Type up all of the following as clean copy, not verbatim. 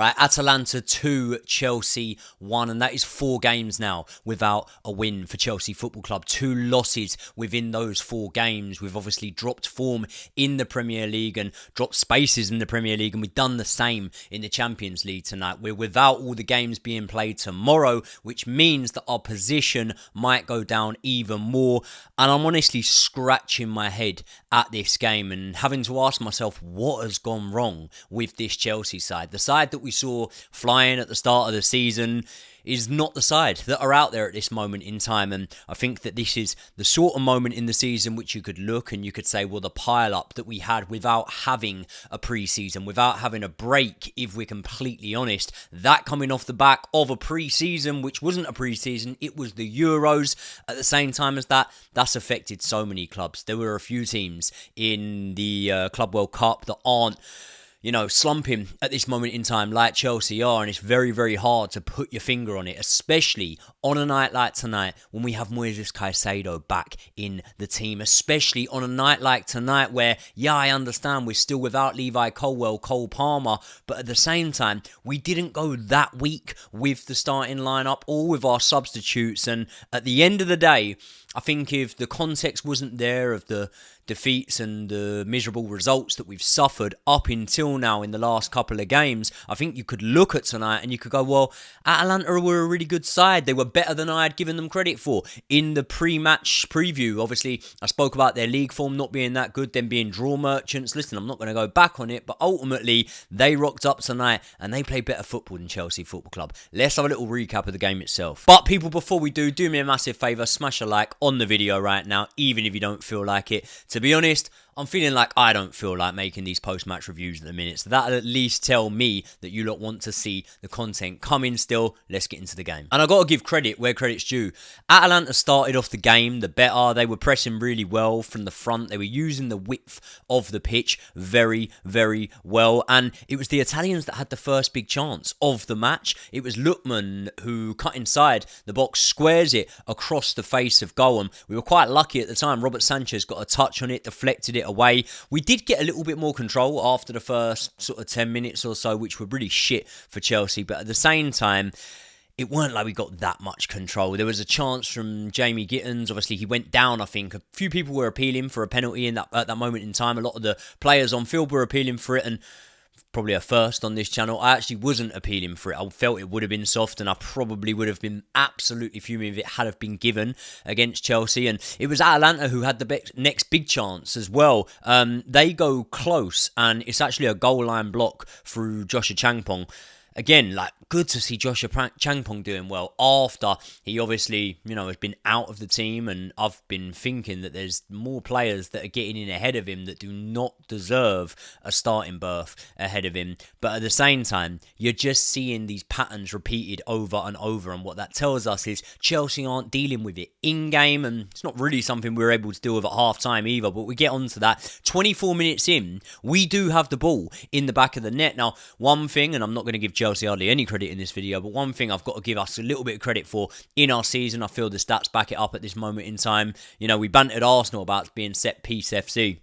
Right, Atalanta 2, Chelsea 1, and that is 4 games now without a win for Chelsea Football Club. 2 losses within those 4 games. We've obviously dropped form in the Premier League and dropped spaces in the Premier League, and we've done the same in the Champions League tonight. We're without all the games being played tomorrow, which means that our position might go down even more, and I'm honestly scratching my head at this game and having to ask myself what has gone wrong with this Chelsea side. The side that we saw flying at the start of the season is not the side that are out there at this moment in time, and I think that this is the sort of moment in the season which you could look and you could say, well, the pile up that we had without having a pre-season, without having a break, if we're completely honest, that coming off the back of a pre-season which wasn't a pre-season, it was the Euros. At the same time as that's affected so many clubs. There were a few teams in the Club World Cup that aren't slumping at this moment in time like Chelsea are, and it's very, very hard to put your finger on it, especially on a night like tonight when we have Moises Caicedo back in the team, especially on a night like tonight where, yeah, I understand we're still without Levi Colwill, Cole Palmer, but at the same time, we didn't go that weak with the starting lineup or with our substitutes, and at the end of the day, I think if the context wasn't there of the defeats and the miserable results that we've suffered up until now in the last couple of games, I think you could look at tonight and you could go, well, Atalanta were a really good side. They were better than I had given them credit for. In the pre-match preview, obviously, I spoke about their league form not being that good, them being draw merchants. Listen, I'm not going to go back on it, but ultimately, they rocked up tonight and they played better football than Chelsea Football Club. Let's have a little recap of the game itself. But people, before we do me a massive favour, smash a like on the video right now, even if you don't feel like it. To be honest, I'm feeling like I don't feel like making these post-match reviews at the minute, so that'll at least tell me that you lot want to see the content coming still. Let's get into the game. And I got to give credit where credit's due. Atalanta started off the game the better. They were pressing really well from the front. They were using the width of the pitch very, very well, and it was the Italians that had the first big chance of the match. It was Lookman who cut inside the box, squares it across the face of goal, and we were quite lucky at the time. Robert Sanchez got a touch on it, deflected it away. We did get a little bit more control after the first sort of 10 minutes or so, which were really shit for Chelsea, but at the same time, it weren't like we got that much control. There was a chance from Jamie Gittens. Obviously, he went down, I think. A few people were appealing for a penalty at that moment in time. A lot of the players on field were appealing for it, and probably a first on this channel, I actually wasn't appealing for it. I felt it would have been soft, and I probably would have been absolutely fuming if it had have been given against Chelsea. And it was Atalanta who had the next big chance as well. They go close, and it's actually a goal line block through Joshua Changpong. Again, good to see Joshua Changpong doing well after he obviously, has been out of the team, and I've been thinking that there's more players that are getting in ahead of him that do not deserve a starting berth ahead of him. But at the same time, you're just seeing these patterns repeated over and over, and what that tells us is Chelsea aren't dealing with it in-game, and it's not really something we were able to deal with at half-time either, but we get onto that. 24 minutes in, we do have the ball in the back of the net. Now, one thing, and I'm not going to give Chelsea hardly any credit in this video, but one thing I've got to give us a little bit of credit for in our season, I feel the stats back it up at this moment in time. We bantered Arsenal about being set-piece FC.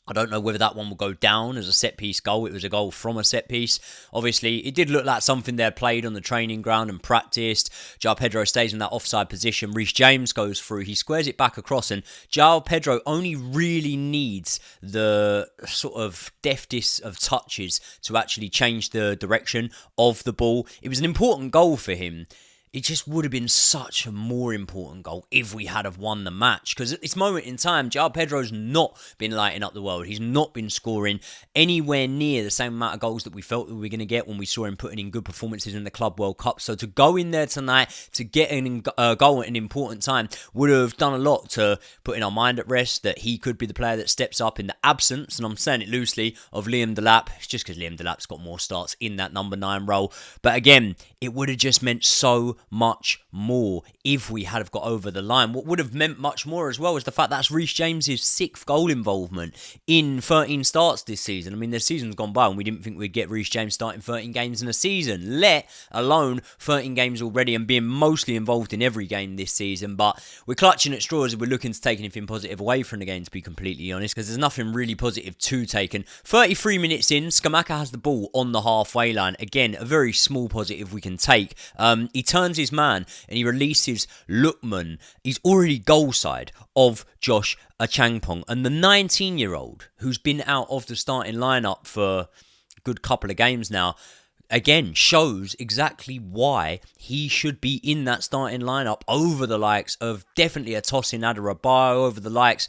I don't know whether that one will go down as a set-piece goal. It was a goal from a set-piece. Obviously, it did look like something they played on the training ground and practiced. João Pedro stays in that offside position. Reece James goes through. He squares it back across, and João Pedro only really needs the sort of deftest of touches to actually change the direction of the ball. It was an important goal for him. It just would have been such a more important goal if we had have won the match. Because at this moment in time, João Pedro's not been lighting up the world. He's not been scoring anywhere near the same amount of goals that we felt that we were going to get when we saw him putting in good performances in the Club World Cup. So to go in there tonight, to get a goal at an important time, would have done a lot to put in our mind at rest that he could be the player that steps up in the absence, and I'm saying it loosely, of Liam Delap. It's just because Liam Delap's got more starts in that number 9 role. But again, it would have just meant so much more if we had have got over the line. What would have meant much more as well is the fact that's Reece James's 6th goal involvement in 13 starts this season. I mean, the season's gone by and we didn't think we'd get Reece James starting 13 games in a season, let alone 13 games already and being mostly involved in every game this season. But we're clutching at straws and we're looking to take anything positive away from the game, to be completely honest, because there's nothing really positive to take. And 33 minutes in, Scamacca has the ball on the halfway line. Again, a very small positive we can take. He turns his man and he releases Lookman. He's already goal side of Josh Achangpong. And the 19-year-old, who's been out of the starting lineup for a good couple of games now, again, shows exactly why he should be in that starting lineup over the likes of definitely a Tosin Adarabioyo, over the likes,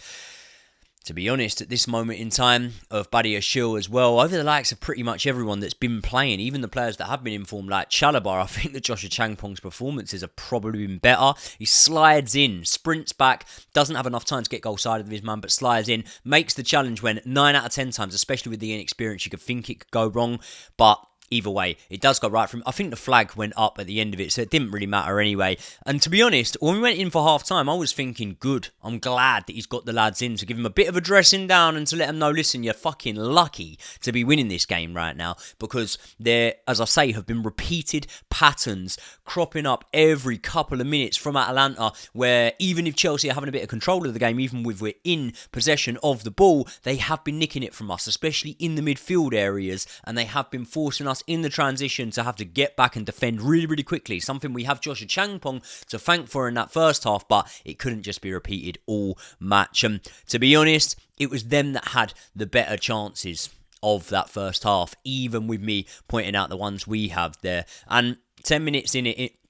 to be honest, at this moment in time, of Buddy Ashil as well, over the likes of pretty much everyone that's been playing, even the players that have been informed, like Chalobah. I think that Josh Achangpong's performances have probably been better. He slides in, sprints back, doesn't have enough time to get goal side of his man, but slides in, makes the challenge when 9 out of 10 times, especially with the inexperience, you could think it could go wrong, but either way, it does go right for him. I think the flag went up at the end of it, so it didn't really matter anyway. And to be honest, when we went in for half-time, I was thinking, good, I'm glad that he's got the lads in to give him a bit of a dressing down and to let them know, listen, you're fucking lucky to be winning this game right now, because there, as I say, have been repeated patterns cropping up every couple of minutes from Atalanta, where even if Chelsea are having a bit of control of the game, even if we're in possession of the ball, they have been nicking it from us, especially in the midfield areas, and they have been forcing us in the transition to have to get back and defend really, really quickly. Something we have Josh Achangpong to thank for in that first half, but it couldn't just be repeated all match. And to be honest, it was them that had the better chances of that first half, even with me pointing out the ones we have there. And 10 minutes in to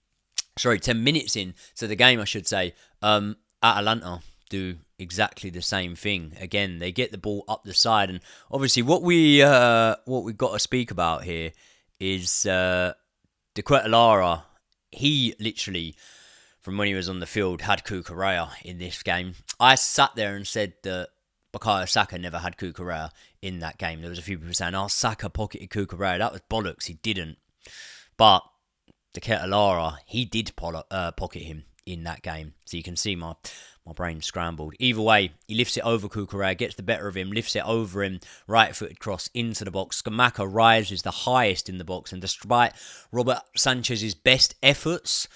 the game, I should say, Atalanta do exactly the same thing. Again, they get the ball up the side, and obviously what we've got to speak about here is De Quetelara. He literally, from when he was on the field, had Cucurella in this game. I sat there and said that Bukayo Saka never had Cucurella in that game. There was a few people saying, Saka pocketed Cucurella. That was bollocks. He didn't. But De Quetelara, he did pocket him in that game. So you can see my brain scrambled. Either way, he lifts it over Cucurella, gets the better of him, lifts it over him, right-footed cross into the box. Scamacca rises the highest in the box, and despite Robert Sanchez's best efforts,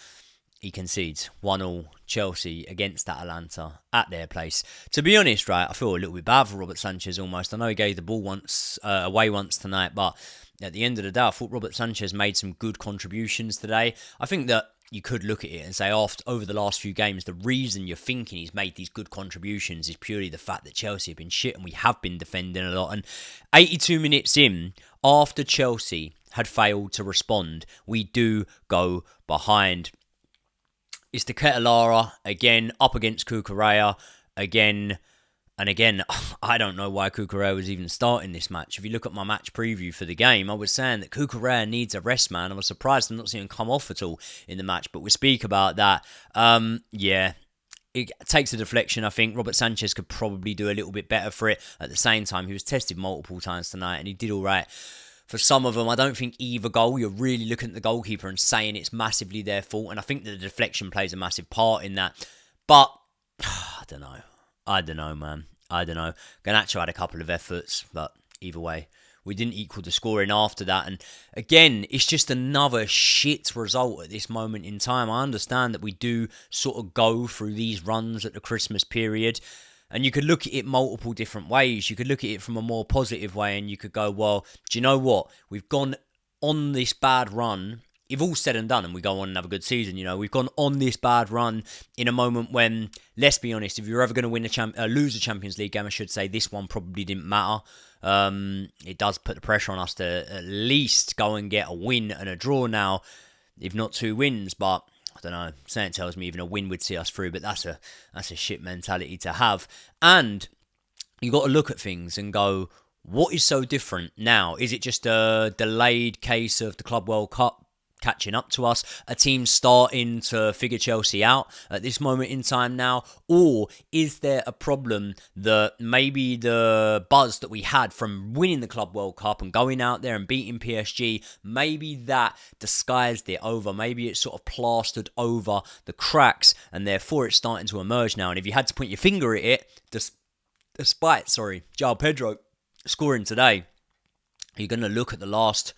he concedes 1-1 Chelsea against Atalanta at their place. To be honest, right, I feel a little bit bad for Robert Sanchez almost. I know he gave the ball away once tonight, but at the end of the day, I thought Robert Sanchez made some good contributions today. I think that you could look at it and say, over the last few games, the reason you're thinking he's made these good contributions is purely the fact that Chelsea have been shit and we have been defending a lot. And 82 minutes in, after Chelsea had failed to respond, we do go behind. It's De Quetelara, again, up against Cucurella, again. And again, I don't know why Cucurella was even starting this match. If you look at my match preview for the game, I was saying that Cucurella needs a rest, man. I was surprised to not see him come off at all in the match, but we'll speak about that. It takes a deflection, I think. Robert Sanchez could probably do a little bit better for it. At the same time, he was tested multiple times tonight, and he did all right. For some of them, I don't think either goal, you're really looking at the goalkeeper and saying it's massively their fault, and I think that the deflection plays a massive part in that. But, I don't know, man. I don't know. Garnacho had a couple of efforts, but either way, we didn't equal the scoring after that. And again, it's just another shit result at this moment in time. I understand that we do sort of go through these runs at the Christmas period, and you could look at it multiple different ways. You could look at it from a more positive way, and you could go, well, do you know what? We've gone on this bad run. If all said and done and we go on and have a good season, we've gone on this bad run in a moment when, let's be honest, if you're ever going to lose a Champions League game, I should say, this one probably didn't matter. It does put the pressure on us to at least go and get a win and a draw now, if not 2 wins. But I don't know, something tells me even a win would see us through, but that's a shit mentality to have. And you got to look at things and go, what is so different now? Is it just a delayed case of the Club World Cup catching up to us? A team starting to figure Chelsea out at this moment in time now? Or is there a problem that maybe the buzz that we had from winning the Club World Cup and going out there and beating PSG, maybe that disguised it over? Maybe it sort of plastered over the cracks, and therefore it's starting to emerge now. And if you had to point your finger at it, despite Pedro scoring today, you're going to look at the last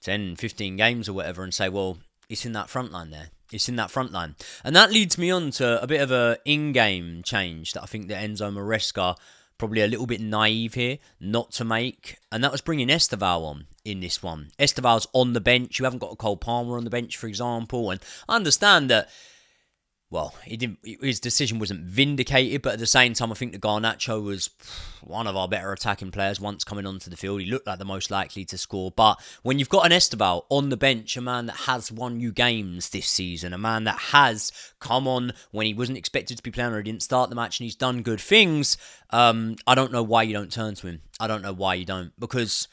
10, 15 games or whatever and say, well, it's in that front line there. It's in that front line. And that leads me on to a bit of a in-game change that I think that Enzo Maresca probably a little bit naive here not to make. And that was bringing Esteval on in this one. Esteval's on the bench. You haven't got a Cole Palmer on the bench, for example. And I understand that, well, his decision wasn't vindicated, but at the same time, I think that Garnacho was one of our better attacking players once coming onto the field. He looked like the most likely to score. But when you've got an Esteval on the bench, a man that has won you games this season, a man that has come on when he wasn't expected to be playing or he didn't start the match and he's done good things, I don't know why you don't turn to him. I don't know why you don't, because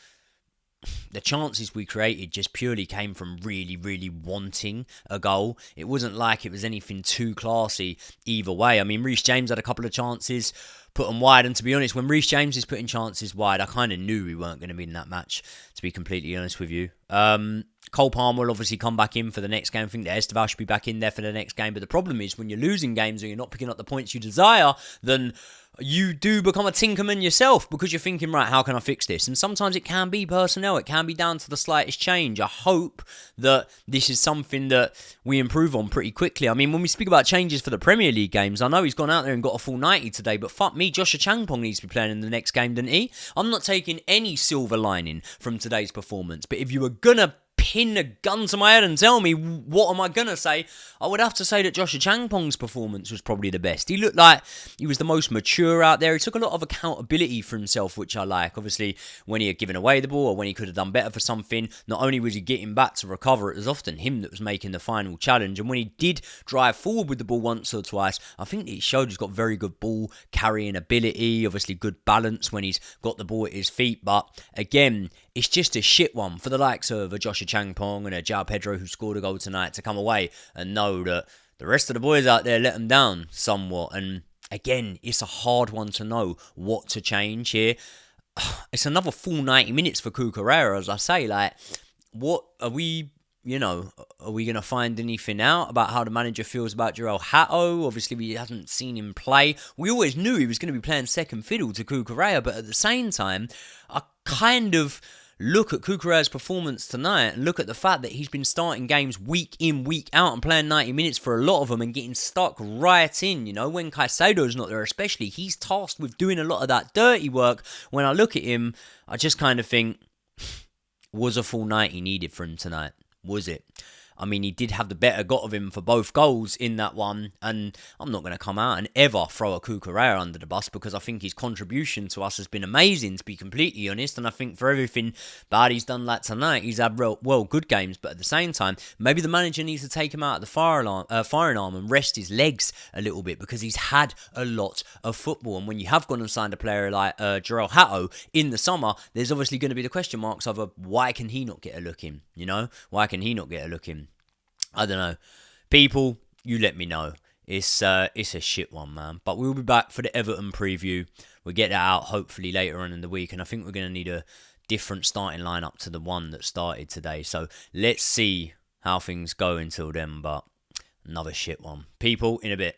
the chances we created just purely came from really, really wanting a goal. It wasn't like it was anything too classy either way. I mean, Reece James had a couple of chances, put them wide, and to be honest, when Reece James is putting chances wide, I kind of knew we weren't going to be in that match, to be completely honest with you. Cole Palmer will obviously come back in for the next game. I think that Esteval should be back in there for the next game, but the problem is when you're losing games and you're not picking up the points you desire, then you do become a tinkerman yourself, because you're thinking, right, how can I fix this? And sometimes it can be personnel. It can be down to the slightest change. I hope that this is something that we improve on pretty quickly. I mean, when we speak about changes for the Premier League games, I know he's gone out there and got a full 90 today, but fuck me, Joshua Changpong needs to be playing in the next game, didn't he? I'm not taking any silver lining from today's performance, but if you were going to pin a gun to my head and tell me what am I going to say, I would have to say that Joshua Changpong's performance was probably the best. He looked like he was the most mature out there. He took a lot of accountability for himself, which I like. Obviously, when he had given away the ball or when he could have done better for something, not only was he getting back to recover, it was often him that was making the final challenge. And when he did drive forward with the ball once or twice, I think he showed he's got very good ball carrying ability, obviously good balance when he's got the ball at his feet. But again, it's just a shit one for the likes of a Joshua Changpong and a João Pedro who scored a goal tonight to come away and know that the rest of the boys out there let them down somewhat. And again, it's a hard one to know what to change here. It's another full 90 minutes for Cucurella, as I say. Like, what are we... are we going to find anything out about how the manager feels about João Hato? Obviously, we haven't seen him play. We always knew he was going to be playing second fiddle to Cucurella, but at the same time, I kind of look at Cucurella's performance tonight and look at the fact that he's been starting games week in, week out and playing 90 minutes for a lot of them and getting stuck right in. When Caicedo's not there especially, he's tasked with doing a lot of that dirty work. When I look at him, I just kind of think, was a full 90 needed for him tonight? Was it? I mean, he did have the better got of him for both goals in that one, and I'm not going to come out and ever throw a Cucurella under the bus because I think his contribution to us has been amazing, to be completely honest, and I think for everything bad he's done like tonight, he's had good games, but at the same time, maybe the manager needs to take him out of the firing arm and rest his legs a little bit because he's had a lot of football, and when you have gone and signed a player like João Hato in the summer, there's obviously going to be the question marks of why can he not get a look in, Why can he not get a look in? I don't know. People, you let me know. It's a shit one, man. But we'll be back for the Everton preview. We'll get that out hopefully later on in the week. And I think we're going to need a different starting lineup to the one that started today. So let's see how things go until then. But another shit one. People, in a bit.